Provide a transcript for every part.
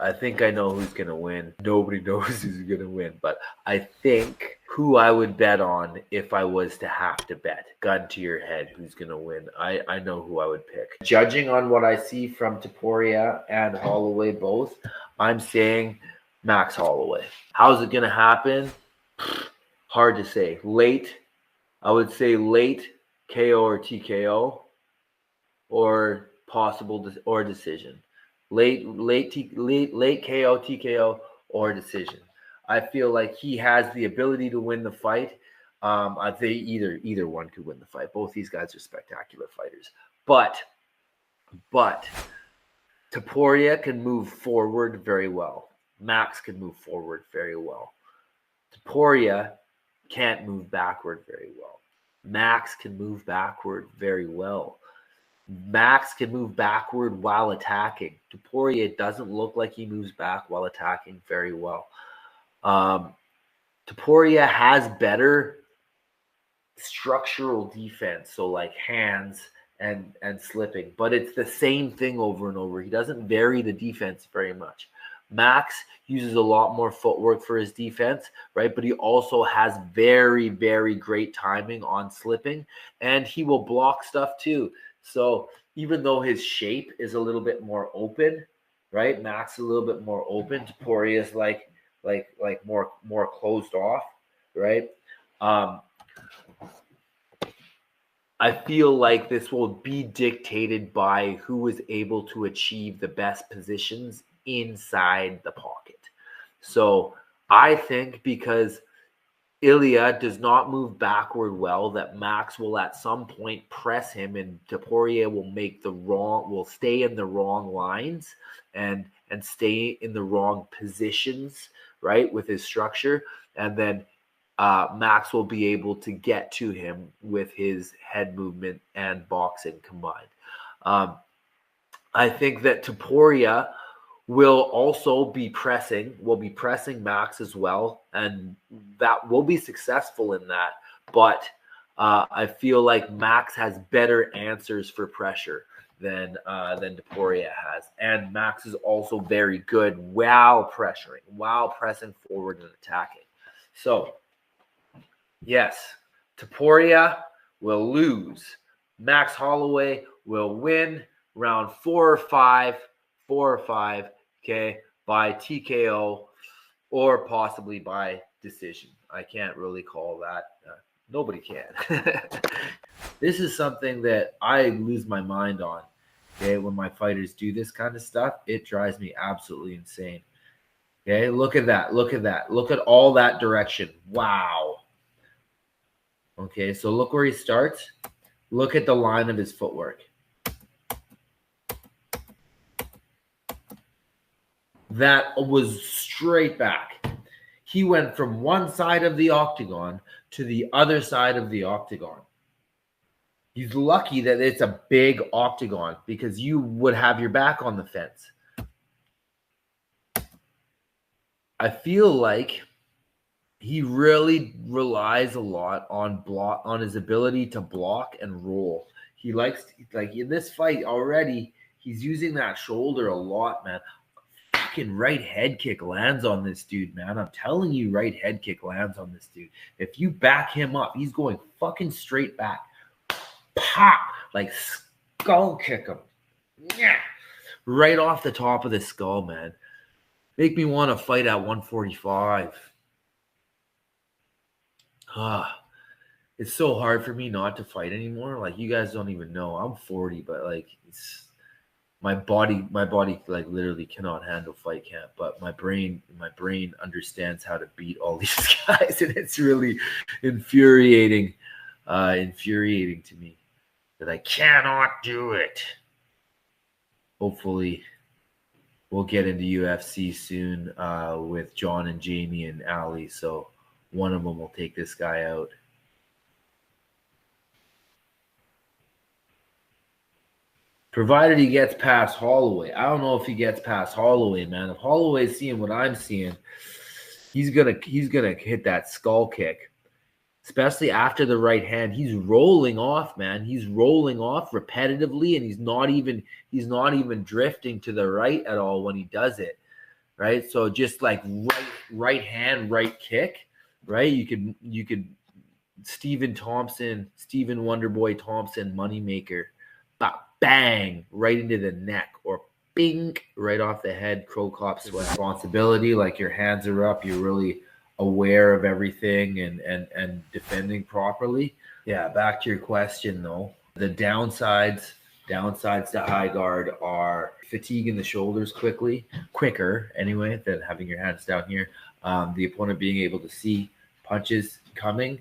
I think I know who's going to win. Nobody knows who's going to win, but I think who I would bet on if I was to have to bet, gun to your head, who's going to win. I know who I would pick. Judging on what I see from Topuria and Holloway both, I'm saying Max Holloway. How's it going to happen? Hard to say. Late, I would say late KO or TKO, or possible or decision. Late KO, TKO, or decision. I feel like he has the ability to win the fight. I think either one could win the fight. Both these guys are spectacular fighters. But Topuria can move forward very well. Max can move forward very well. Topuria can't move backward very well. Max can move backward very well. Max can move backward while attacking. Topuria doesn't look like he moves back while attacking very well. Topuria has better structural defense, so like hands and slipping, but it's the same thing over and over. He doesn't vary the defense very much. Max uses a lot more footwork for his defense, right? But he also has very, very great timing on slipping, and he will block stuff too. So even though his shape is a little bit more open, right? Max is a little bit more open. Topuria is like more closed off, right? I feel like this will be dictated by who is able to achieve the best positions inside the pocket. So I think because Ilia does not move backward well, that Max will at some point press him, and Topuria will stay in the wrong lines and stay in the wrong positions, right, with his structure, and then Max will be able to get to him with his head movement and boxing combined. I think that Topuria will also be pressing Max as well, and that will be successful in that. But I feel like Max has better answers for pressure than Topuria has, and Max is also very good while pressing forward and attacking. So yes, Topuria will lose. Max Holloway will win round 4 or 5. Okay, by TKO or possibly by decision. I can't really call that. Nobody can. This is something that I lose my mind on. Okay, when my fighters do this kind of stuff, it drives me absolutely insane. Okay, look at that. Look at all that direction. Wow. Okay, so look where he starts. Look at the line of his footwork. That was straight back. He went from one side of the octagon to the other side of the octagon. He's lucky that it's a big octagon because you would have your back on the fence. I feel like he really relies a lot on his ability to block and roll. He likes, like in this fight already, he's using that shoulder a lot, man. Fucking right head kick lands on this dude, man. I'm telling you, right head kick lands on this dude. If you back him up, he's going fucking straight back. Pop! Like skull kick him. Yeah. Right off the top of the skull, man. Make me want to fight at 145. It's so hard for me not to fight anymore. Like, you guys don't even know. I'm 40, but like my body like literally cannot handle fight camp, but my brain understands how to beat all these guys, and it's really infuriating to me that I cannot do it. Hopefully we'll get into UFC soon with John and Jamie and Ali, so one of them will take this guy out. Provided he gets past Holloway. I don't know if he gets past Holloway, man. If Holloway's seeing what I'm seeing, he's gonna hit that skull kick. Especially after the right hand. He's rolling off, man. He's rolling off repetitively, and he's not even drifting to the right at all when he does it. right? So just like right hand, right kick, right? You could Stephen Wonderboy Thompson, moneymaker, bang, right into the neck, or bing, right off the head, Crow Cop sweat. Responsibility, like your hands are up, you're really aware of everything and defending properly. Yeah, back to your question though. The downsides to high guard are fatigue in the shoulders quicker anyway, than having your hands down here. The opponent being able to see punches coming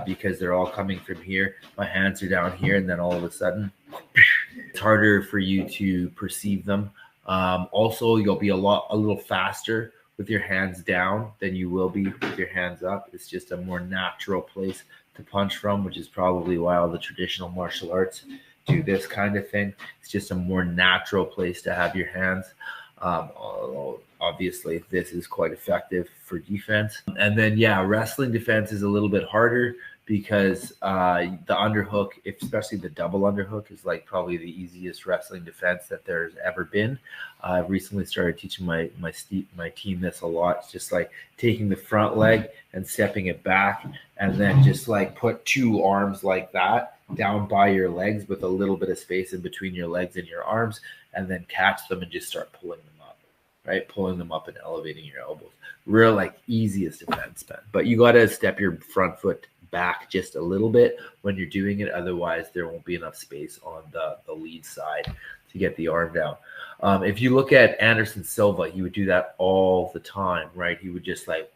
because they're all coming from here. My hands are down here, and then all of a sudden, it's harder for you to perceive them. Also, you'll be a little faster with your hands down than you will be with your hands up. It's just a more natural place to punch from, which is probably why all the traditional martial arts do this kind of thing. It's just a more natural place to have your hands. Although obviously this is quite effective for defense. And then, yeah, wrestling defense is a little bit harder because the underhook, especially the double underhook, is like probably the easiest wrestling defense that there's ever been. I've recently started teaching my team this a lot. It's just like taking the front leg and stepping it back, and then just like put two arms like that down by your legs with a little bit of space in between your legs and your arms, and then catch them and just start pulling them up, right? Pulling them up and elevating your elbows. Real like easiest defense, man. But you got to step your front foot back just a little bit when you're doing it. Otherwise, there won't be enough space on the lead side to get the arm down. If you look at Anderson Silva, he would do that all the time, right? He would just like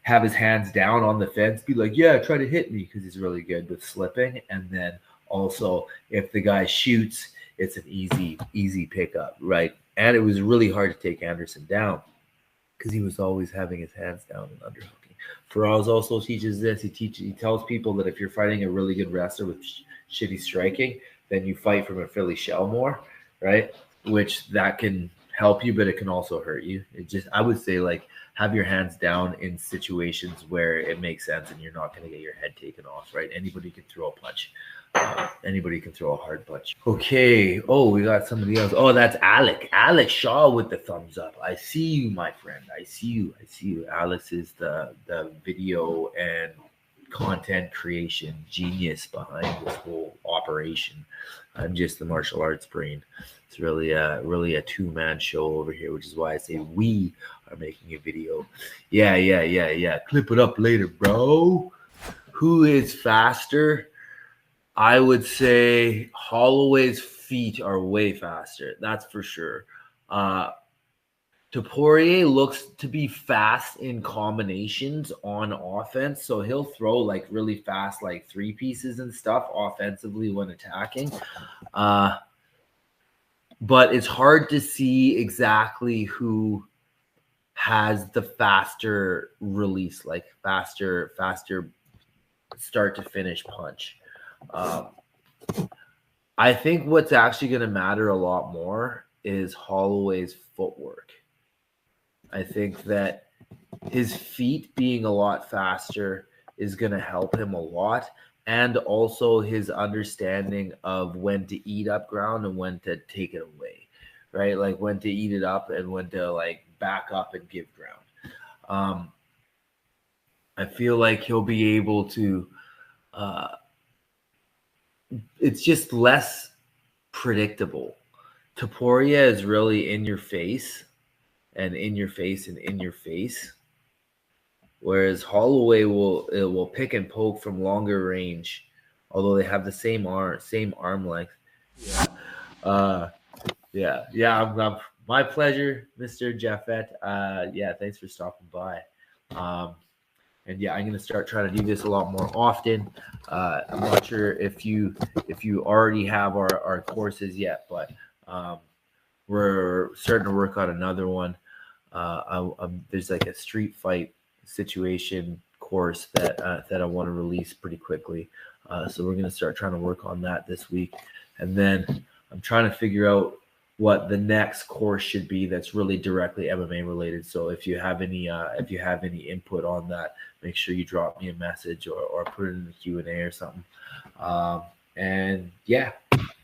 have his hands down on the fence, be like, yeah, try to hit me, because he's really good with slipping. And then also, if the guy shoots, it's an easy pickup, right? And it was really hard to take Anderson down because he was always having his hands down and underhooking. Faraz also teaches this. He tells people that if you're fighting a really good wrestler with shitty striking, then you fight from a Philly shell more, right? Which that can help you, but it can also hurt you. I would say, like, have your hands down in situations where it makes sense and you're not going to get your head taken off, right? Anybody can throw a punch. Anybody can throw a hard punch. Okay. Oh, we got somebody else. Oh, that's Alec. Alex Shaw with the thumbs up. I see you, my friend. I see you. Alex is the video and content creation genius behind this whole operation. I'm just the martial arts brain. It's really a two-man show over here, which is why I say we are making a video. Yeah. Clip it up later, bro. Who is faster? I would say Holloway's feet are way faster. That's for sure. Topuria looks to be fast in combinations on offense. So he'll throw like really fast, like three pieces and stuff offensively when attacking. But it's hard to see exactly who has the faster release, like faster start to finish punch. I think what's actually going to matter a lot more is Holloway's footwork. I think that his feet being a lot faster is going to help him a lot, and also his understanding of when to eat up ground and when to take it away, right? Like when to eat it up and when to like back up and give ground. I feel like he'll be able to it's just less predictable. Topuria is really in your face and in your face and in your face. Whereas Holloway will pick and poke from longer range, although they have the same arm length. Yeah. My pleasure, Mr. Jaffet. Yeah, thanks for stopping by. And yeah, I'm going to start trying to do this a lot more often. I'm not sure if you already have our courses yet, but we're starting to work on another one. There's like a street fight situation course that I want to release pretty quickly. So we're going to start trying to work on that this week. And then I'm trying to figure out what the next course should be that's really directly MMA related. So if you have any input on that, make sure you drop me a message or put it in the Q&A or something. And yeah,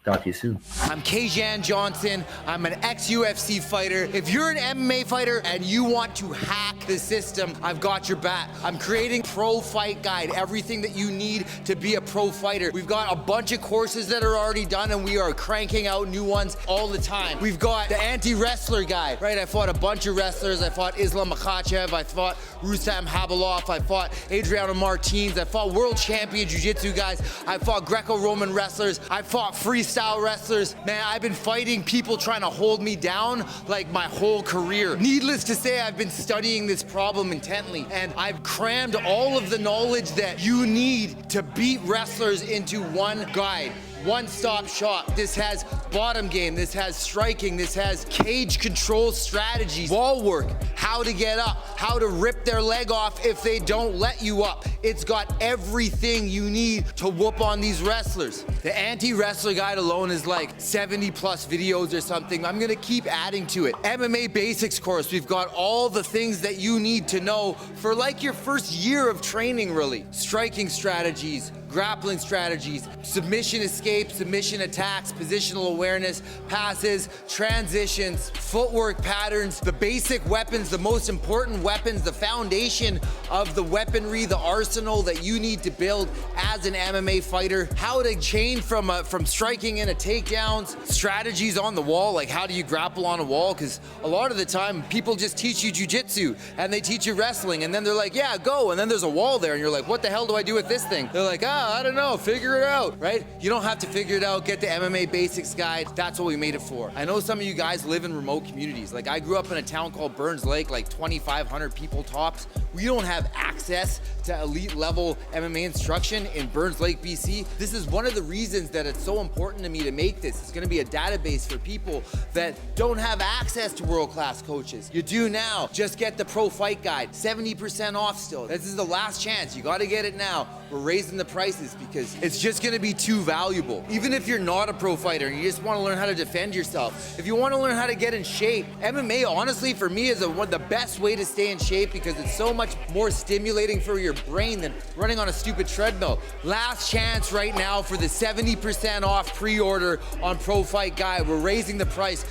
Talk to you soon. I'm Kajan Johnson. I'm an ex-UFC fighter. If you're an MMA fighter and you want to hack the system, I've got your back. I'm creating Pro Fight Guide, everything that you need to be a pro fighter. We've got a bunch of courses that are already done, and we are cranking out new ones all the time. We've got the anti-wrestler guide, right? I fought a bunch of wrestlers. I fought Islam Makhachev. I fought Rustam Habilov. I fought Adriano Martins. I fought world champion jiu-jitsu guys. I fought Greco-Roman wrestlers. I fought freestyle wrestlers. Man, I've been fighting people trying to hold me down like my whole career. Needless to say, I've been studying this problem intently, and I've crammed all of the knowledge that you need to beat wrestlers into one guide. One-stop shop. This has bottom game, this has striking, this has cage control strategies, wall work, how to get up, how to rip their leg off if they don't let you up. It's got everything you need to whoop on these wrestlers. The anti-wrestler guide alone is like 70 plus videos or something. I'm gonna keep adding to it. MMA basics course, we've got all the things that you need to know for like your first year of training really. Striking strategies, grappling strategies, submission escape, submission attacks, positional awareness, passes, transitions, footwork patterns, the basic weapons, the most important weapons, the foundation of the weaponry, the arsenal that you need to build as an MMA fighter, how to chain from striking into takedowns, strategies on the wall, like how do you grapple on a wall, because a lot of the time people just teach you jiu-jitsu and they teach you wrestling and then they're like, yeah, go, and then there's a wall there and you're like, what the hell do I do with this thing? They're like, I don't know, figure it out, right? You don't have to figure it out, get the MMA basics guide. That's what we made it for. I know some of you guys live in remote communities. Like I grew up in a town called Burns Lake, like 2,500 people tops. We don't have access to elite level MMA instruction in Burns Lake, BC. This is one of the reasons that it's so important to me to make this. It's gonna be a database for people that don't have access to world-class coaches. You do now. Just get the Pro Fight Guide, 70% off still. This is the last chance. You gotta get it now. We're raising the prices because it's just gonna be too valuable. Even if you're not a pro fighter and you just wanna learn how to defend yourself, if you wanna learn how to get in shape, MMA honestly for me is the best way to stay in shape because it's so much more stimulating for your brain than running on a stupid treadmill. Last chance right now for the 70% off pre-order on Pro Fight Guide. We're raising the price.